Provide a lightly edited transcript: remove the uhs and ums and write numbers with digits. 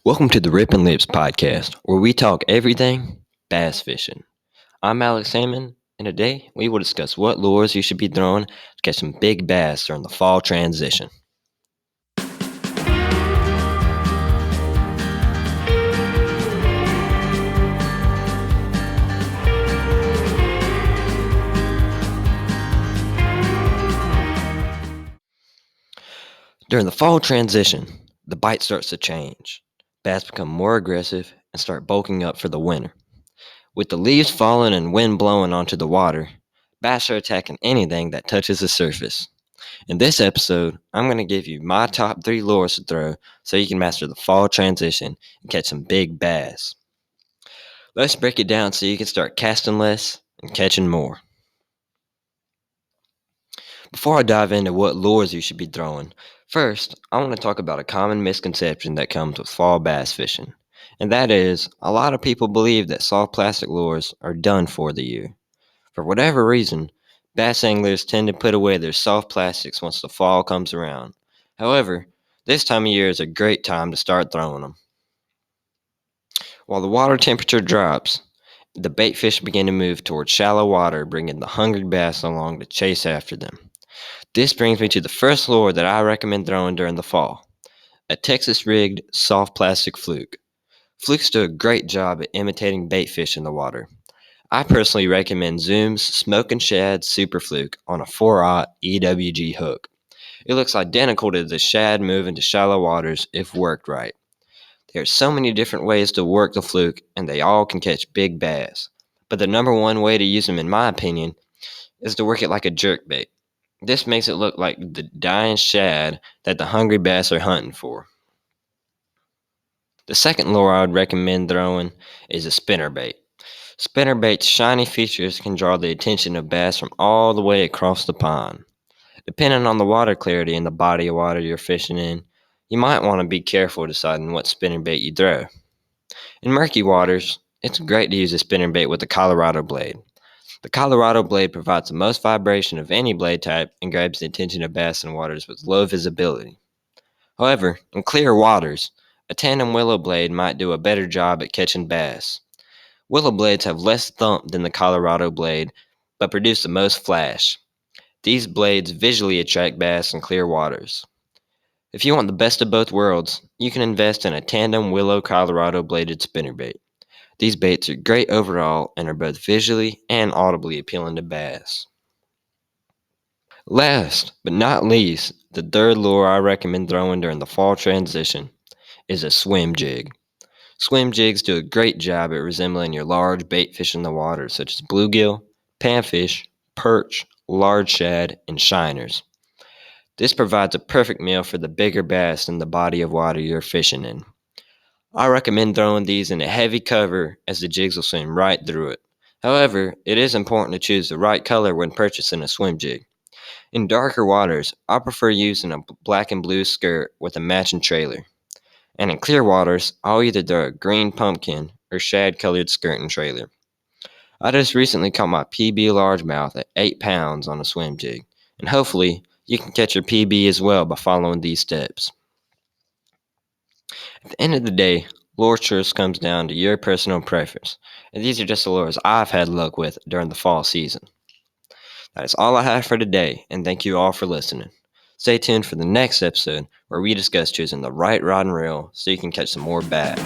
Welcome to the Rippin podcast, where we talk everything bass fishing. I'm Alex Salmon, and today we will discuss what lures you should be throwing to catch some big bass during the fall transition. During the fall transition, the bite starts to change. Bass become more aggressive and start bulking up for the winter. With the leaves falling and wind blowing onto the water, bass are attacking anything that touches the surface. In this episode, I'm going to give you my top 3 lures to throw so you can master the fall transition and catch some big bass. Let's break it down so you can start casting less and catching more. Before I dive into what lures you should be throwing, first, I want to talk about a common misconception that comes with fall bass fishing. And that is, a lot of people believe that soft plastic lures are done for the year. For whatever reason, bass anglers tend to put away their soft plastics once the fall comes around. However, this time of year is a great time to start throwing them. While the water temperature drops, the bait fish begin to move towards shallow water, bringing the hungry bass along to chase after them. This brings me to the first lure that I recommend throwing during the fall, a Texas-rigged soft plastic fluke. Flukes do a great job at imitating bait fish in the water. I personally recommend Zoom's Smoke and Shad Super Fluke on a 4/0 EWG hook. It looks identical to the shad move into shallow waters if worked right. There are so many different ways to work the fluke, and they all can catch big bass. But the number one way to use them, in my opinion, is to work it like a jerk bait. This makes it look like the dying shad that the hungry bass are hunting for. The second lure I would recommend throwing is a spinnerbait. Spinnerbait's shiny features can draw the attention of bass from all the way across the pond. Depending on the water clarity and the body of water you're fishing in, you might want to be careful deciding what spinnerbait you throw. In murky waters, it's great to use a spinnerbait with a Colorado blade. The Colorado blade provides the most vibration of any blade type and grabs the attention of bass in waters with low visibility. However, in clear waters, a tandem willow blade might do a better job at catching bass. Willow blades have less thump than the Colorado blade, but produce the most flash. These blades visually attract bass in clear waters. If you want the best of both worlds, you can invest in a tandem willow Colorado bladed spinnerbait. These baits are great overall and are both visually and audibly appealing to bass. Last but not least, the third lure I recommend throwing during the fall transition is a swim jig. Swim jigs do a great job at resembling your large bait fish in the water, such as bluegill, panfish, perch, large shad, and shiners. This provides a perfect meal for the bigger bass in the body of water you're fishing in. I recommend throwing these in a heavy cover as the jigs will swim right through it. However, it is important to choose the right color when purchasing a swim jig. In darker waters, I prefer using a black and blue skirt with a matching trailer. And in clear waters, I'll either throw a green pumpkin or shad colored skirt and trailer. I just recently caught my PB largemouth at 8 pounds on a swim jig, and hopefully you can catch your PB as well by following these steps. At the end of the day, lure choice comes down to your personal preference, and these are just the lures I've had luck with during the fall season. That is all I have for today, and thank you all for listening. Stay tuned for the next episode where we discuss choosing the right rod and reel so you can catch some more bass.